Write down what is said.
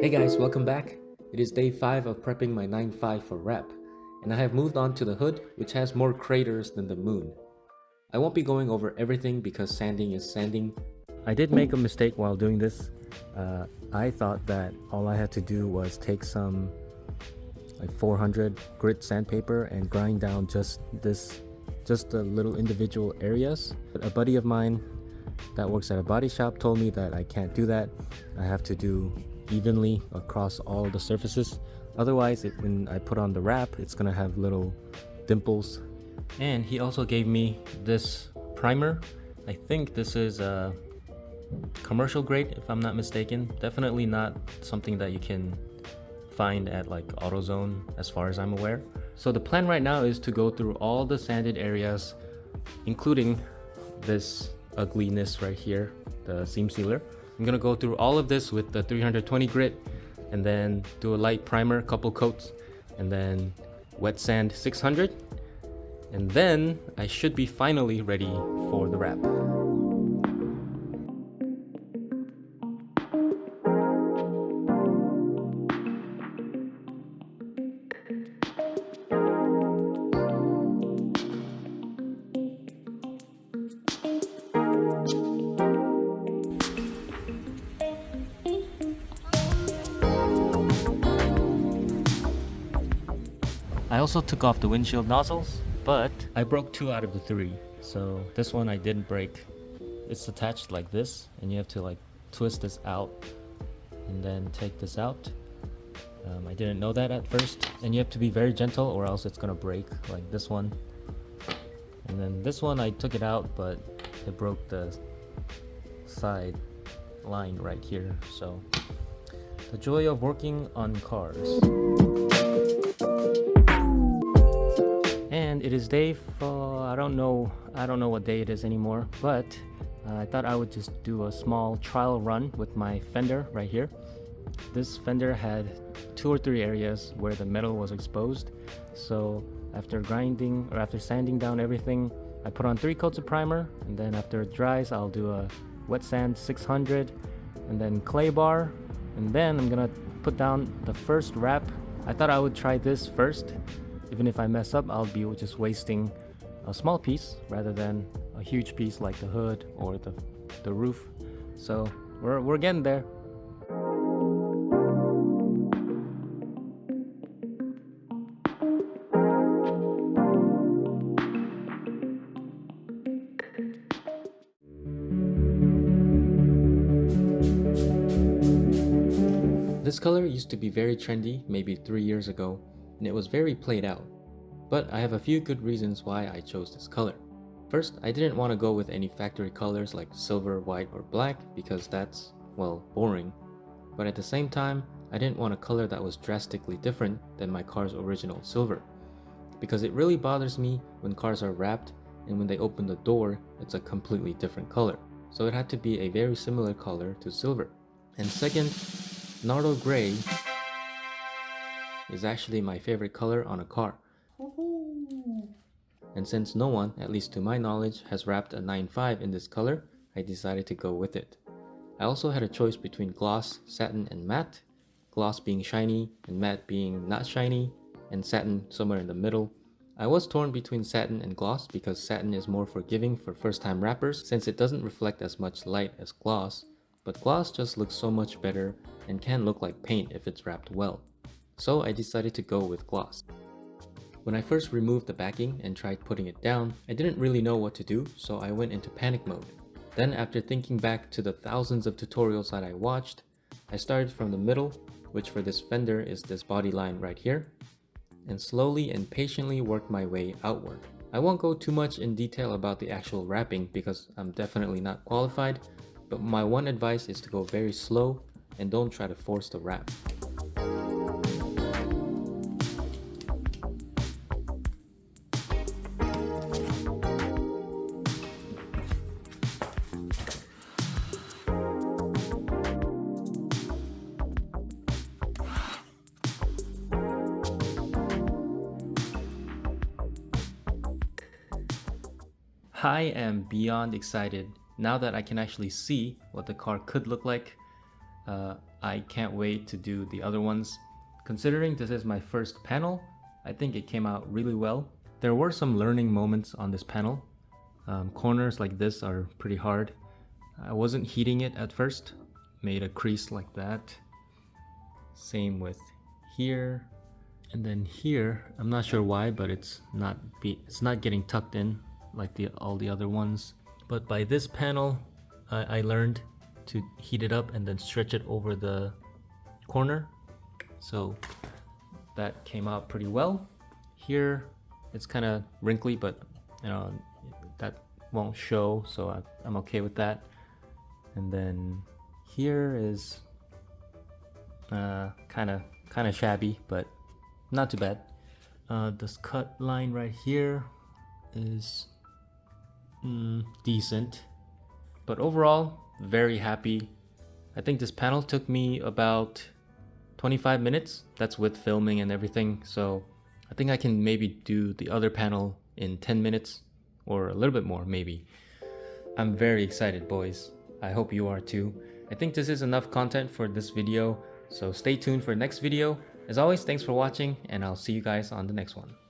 Hey guys, welcome back. It is day 5 of prepping my 9.5 for wrap, and I have moved on to the hood, which has more craters than the moon. I won't be going over everything because sanding is sanding. I did make a mistake while doing this. I thought that all I had to do was take some like 400 grit sandpaper and grind down just the little individual areas. But a buddy of mine that works at a body shop told me that I can't do that. I have to do evenly across all the surfaces. Otherwise, when I put on the wrap, it's gonna have little dimples. And he also gave me this primer. I think this is a commercial grade, if I'm not mistaken. Definitely not something that you can find at like AutoZone as far as I'm aware. So the plan right now is to go through all the sanded areas, including this ugliness right here, the seam sealer. I'm gonna go through all of this with the 320 grit and then do a light primer, couple coats, and then wet sand 600. And then I should be finally ready for the wrap. I also took off the windshield nozzles, but I broke 2 out of the 3. So this one I didn't break. It's attached like this, and you have to like twist this out and then take this out. I didn't know that at first, and you have to be very gentle or else it's gonna break, like this one. And then this one I took it out, but it broke the side line right here. So the joy of working on cars. And it is day for, I don't know what day it is anymore, but I thought I would just do a small trial run with my fender right here. This fender had 2 or 3 areas where the metal was exposed. So after grinding or after sanding down everything, I put on 3 coats of primer, and then after it dries, I'll do a wet sand 600 and then clay bar, and then I'm gonna put down the first wrap. I thought I would try this first. Even if I mess up, I'll be just wasting a small piece rather than a huge piece like the hood or the roof. So we're getting there. This color used to be very trendy maybe 3 years ago, and it was very played out. But I have a few good reasons why I chose this color. First, I didn't want to go with any factory colors like silver, white, or black because that's, well, boring. But at the same time, I didn't want a color that was drastically different than my car's original silver, because it really bothers me when cars are wrapped and when they open the door, it's a completely different color. So it had to be a very similar color to silver. And second, Nardo Gray is actually my favorite color on a car. And since no one, at least to my knowledge, has wrapped a 9.5 in this color, I decided to go with it. I also had a choice between gloss, satin, and matte. Gloss being shiny and matte being not shiny, and satin somewhere in the middle. I was torn between satin and gloss because satin is more forgiving for first-time wrappers since it doesn't reflect as much light as gloss, but gloss just looks so much better and can look like paint if it's wrapped well. So I decided to go with gloss. When I first removed the backing and tried putting it down, I didn't really know what to do, so I went into panic mode. Then after thinking back to the thousands of tutorials that I watched, I started from the middle, which for this fender is this body line right here, and slowly and patiently worked my way outward. I won't go too much in detail about the actual wrapping because I'm definitely not qualified, but my one advice is to go very slow and don't try to force the wrap. I am beyond excited now that I can actually see what the car could look like. I can't wait to do the other ones. Considering this is my first panel, I think it came out really well. There were some learning moments on this panel. Corners like this are pretty hard. I wasn't heating it at first. Made a crease like that. Same with here. And then here, I'm not sure why, but it's not getting tucked in like all the other ones. But by this panel, I learned to heat it up and then stretch it over the corner. So that came out pretty well. Here, it's kind of wrinkly, but you know, that won't show, so I'm okay with that. And then here is kind of shabby, but not too bad. This cut line right here is decent, but overall very happy. I think this panel took me about 25 minutes. That's with filming and everything, so I think I can maybe do the other panel in 10 minutes or a little bit more maybe. I'm very excited, boys. I hope you are too. I think this is enough content for this video, so stay tuned for the next video. As always, thanks for watching, and I'll see you guys on the next one.